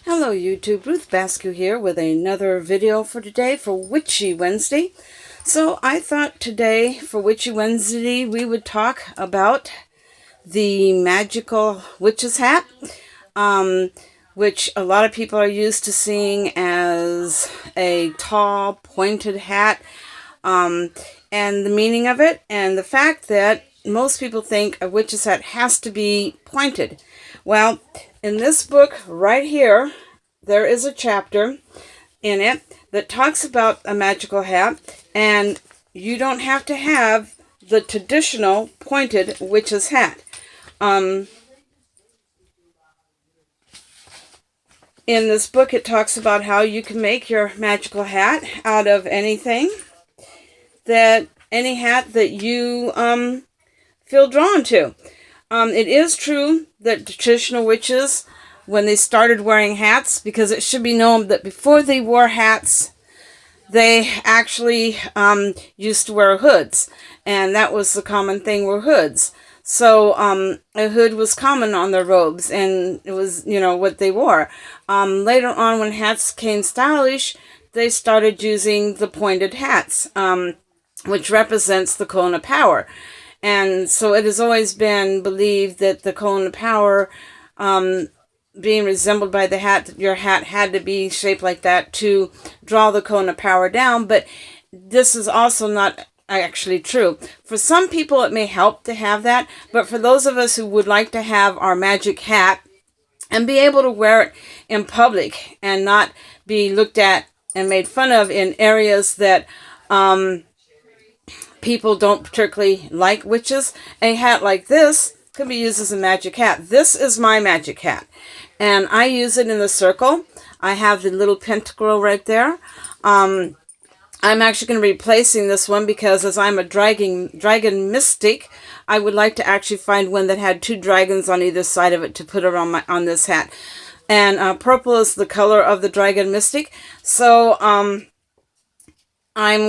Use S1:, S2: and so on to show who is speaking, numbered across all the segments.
S1: Hello YouTube, Ruth Bascu here with another video for today for Witchy Wednesday. So I thought today for Witchy Wednesday we would talk about the magical witch's hat, which a lot of people are used to seeing as a tall pointed hat, and the meaning of it and the fact that most people think a witch's hat has to be pointed. Well, in this book right here, there is a chapter in it that talks about a magical hat, and you don't have to have the traditional pointed witch's hat. In this book, it talks about how you can make your magical hat out of anything, any hat that you feel drawn to. It is true that traditional witches, when they started wearing hats, because it should be known that before they wore hats, they actually used to wear hoods, and that was the common thing, were hoods. So a hood was common on their robes, and it was, what they wore. Later on, when hats became stylish, they started using the pointed hats, which represents the cone of power. And so it has always been believed that the cone of power, being resembled by the hat, your hat had to be shaped like that to draw the cone of power down. But this is also not actually true. For some people, it may help to have that. But for those of us who would like to have our magic hat and be able to wear it in public and not be looked at and made fun of in areas that people don't particularly like witches, a hat like this can be used as a magic hat. This is my magic hat, and I use it in the circle. I have the little pentacle right there. I'm actually going to be replacing this one because as I'm a dragon mystic, I would like to actually find one that had two dragons on either side of it to put around on this hat. And purple is the color of the dragon mystic. So I'm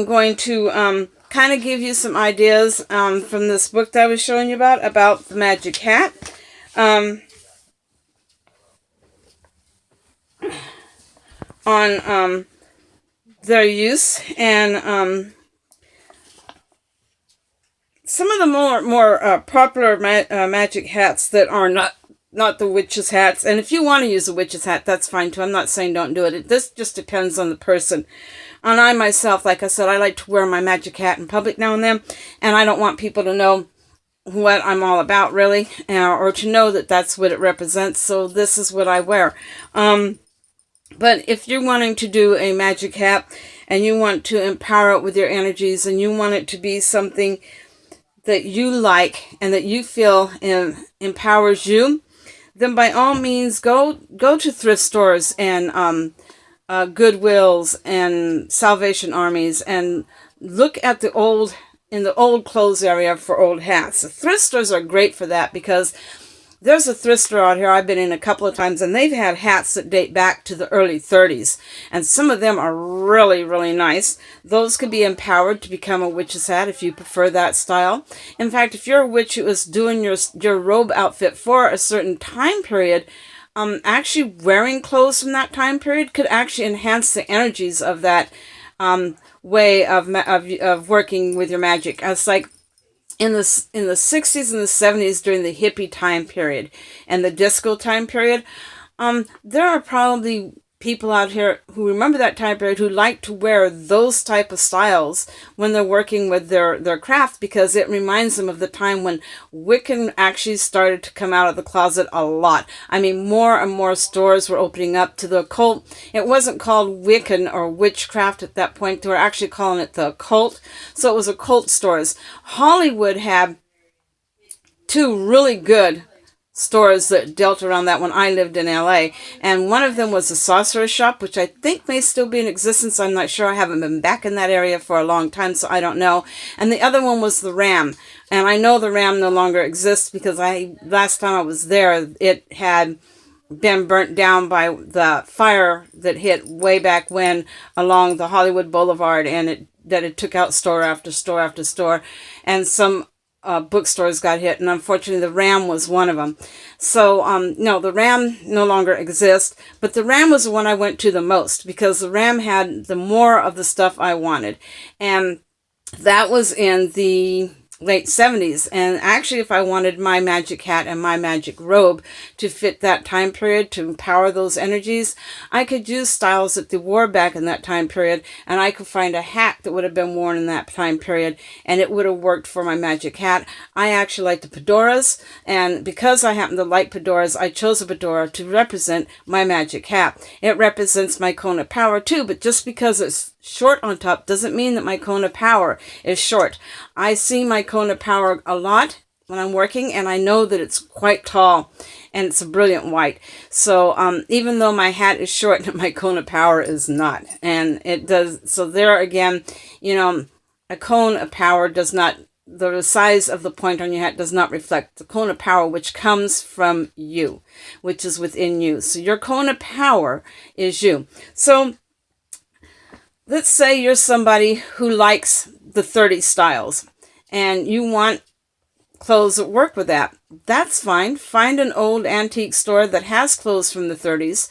S1: going to kind of give you some ideas from this book that I was showing you about the magic hat. On their use, and some of the more popular magic hats that are not the witch's hats. And if you want to use a witch's hat, that's fine too. I'm not saying don't do it. This just depends on the person. And I myself, like I said, I like to wear my magic hat in public now and then, and I don't want people to know what I'm all about, really, or to know that that's what it represents. So this is what I wear. But if you're wanting to do a magic hat and you want to empower it with your energies and you want it to be something that you like and that you feel empowers you, then by all means go to thrift stores and Goodwills and Salvation Armies and look at the old clothes area for old hats. The thrift stores are great for that because there's a thrift store out here I've been in a couple of times, and they've had hats that date back to the early 30s, and some of them are really, really nice. Those could be empowered to become a witch's hat if you prefer that style. In fact, if you're a witch who is doing your robe outfit for a certain time period, actually wearing clothes from that time period could actually enhance the energies of that way of working with your magic. It's like in the 60s and the 70s, during the hippie time period and the disco time period, there are probably people out here who remember that time period who like to wear those type of styles when they're working with their craft, because it reminds them of the time when Wiccan actually started to come out of the closet a lot. I mean, more and more stores were opening up to the occult. It wasn't called Wiccan or witchcraft at that point. They were actually calling it the occult. So it was occult stores. Hollywood had two really good stores that dealt around that when I lived in LA, and one of them was the Sorcerer Shop, which I think may still be in existence. I'm not sure. I haven't been back in that area for a long time, so I don't know. And the other one was the Ram, and I know the Ram no longer exists because last time I was there, it had been burnt down by the fire that hit way back when along the Hollywood Boulevard, and it took out store after store after store, and some bookstores got hit, and unfortunately the RAM was one of them. So no, the RAM no longer exists, but the RAM was the one I went to the most, because the RAM had the more of the stuff I wanted, and that was in the late 70s. And actually, if I wanted my magic hat and my magic robe to fit that time period, to empower those energies, I could use styles that they wore back in that time period, and I could find a hat that would have been worn in that time period, and it would have worked for my magic hat. I actually like the fedoras, and because I happen to like fedoras, I chose a fedora to represent my magic hat. It represents my cone of power too, but just because it's short on top doesn't mean that my cone of power is short. I see my cone of power a lot when I'm working, and I know that it's quite tall, and it's a brilliant white. So even though my hat is short, my cone of power is not. And it does, so there again, you know, a cone of power does not, the size of the point on your hat does not reflect the cone of power, which comes from you, which is within you. So your cone of power is you. So let's say you're somebody who likes the 30s styles, and you want clothes that work with that. That's fine. Find an old antique store that has clothes from the 30s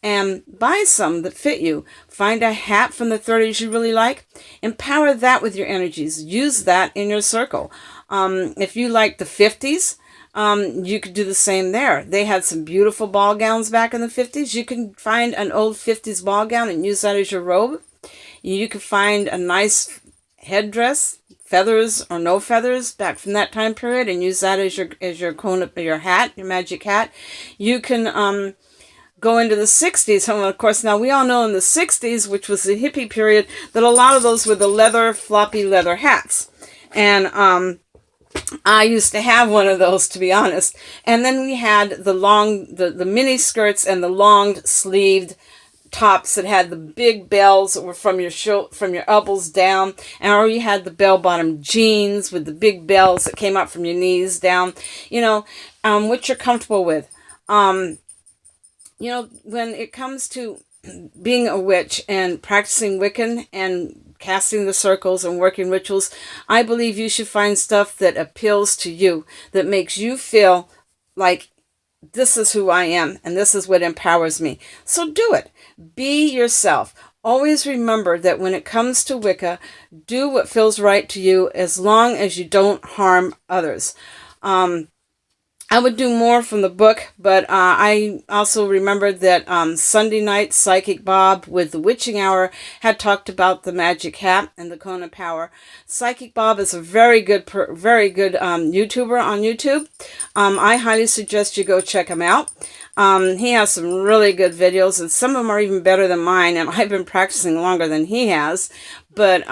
S1: and buy some that fit you. Find a hat from the 30s you really like. Empower that with your energies. Use that in your circle. If you like the 50s, you could do the same there. They had some beautiful ball gowns back in the 50s. You can find an old 50s ball gown and use that as your robe. You could find a nice headdress, feathers or no feathers, back from that time period, and use that as your cone of your hat, your magic hat. You can go into the 60s. And of course, now we all know in the 60s, which was the hippie period, that a lot of those were the leather, floppy leather hats. And I used to have one of those, to be honest. And then we had the long, the mini skirts and the long sleeved tops that had the big bells that were from your elbows down, and or you had the bell-bottom jeans with the big bells that came up from your knees down. You know, what you're comfortable with. You know, when it comes to being a witch and practicing Wiccan and casting the circles and working rituals, I believe you should find stuff that appeals to you, that makes you feel like this is who I am and this is what empowers me. So do it. Be yourself. Always remember that when it comes to Wicca, do what feels right to you as long as you don't harm others. I would do more from the book, but I also remembered that Sunday night, Psychic Bob with the Witching Hour had talked about the magic hat and the cone of power. Psychic Bob is a very good YouTuber on YouTube. I highly suggest you go check him out. He has some really good videos, and some of them are even better than mine, and I've been practicing longer than he has, but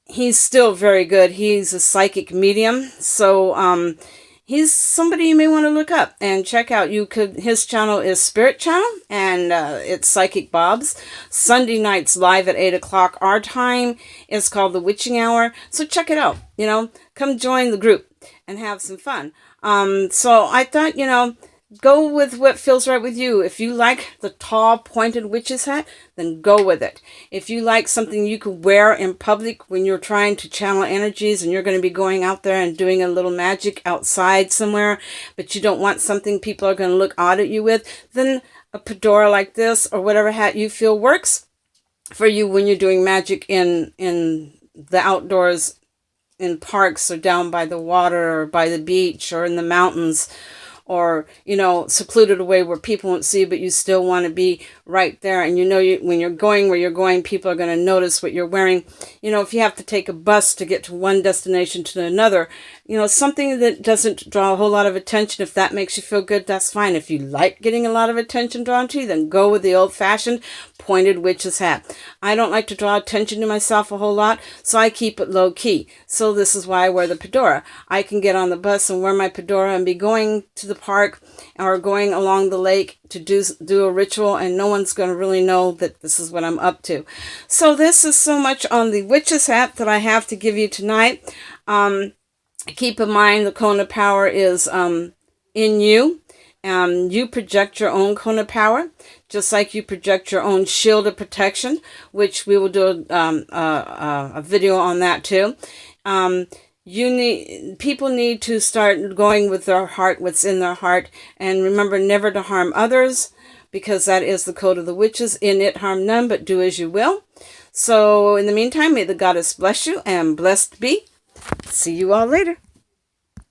S1: he's still very good. He's a psychic medium, so he's somebody you may want to look up and check out. His channel is Spirit Channel, and it's Psychic Bob's. Sunday nights live at 8 o'clock our time. It's called the Witching Hour, so check it out. You know, come join the group and have some fun. So I thought, you know, go with what feels right with you. If you like the tall, pointed witch's hat, then go with it. If you like something you could wear in public when you're trying to channel energies and you're going to be going out there and doing a little magic outside somewhere, but you don't want something people are going to look odd at you with, then a fedora like this or whatever hat you feel works for you when you're doing magic in the outdoors, in parks or down by the water or by the beach or in the mountains, or, you know, secluded away where people won't see you, but you still want to be right there. And you know, when you're going where you're going, people are going to notice what you're wearing. You know, if you have to take a bus to get to one destination to another, you know, something that doesn't draw a whole lot of attention, if that makes you feel good, that's fine. If you like getting a lot of attention drawn to you, then go with the old-fashioned pointed witch's hat. I don't like to draw attention to myself a whole lot, so I keep it low-key. So this is why I wear the fedora. I can get on the bus and wear my fedora and be going to the park or going along the lake to do a ritual, and no one's going to really know that this is what I'm up to. So this is so much on the witch's hat that I have to give you tonight. Keep in mind the cone of power is in you. You project your own cone of power, just like you project your own shield of protection, which we will do a video on that too. People need to start going with their heart, what's in their heart, and remember never to harm others, because that is the code of the witches. In it, harm none, but do as you will. So in the meantime, may the goddess bless you, and blessed be. See you all later.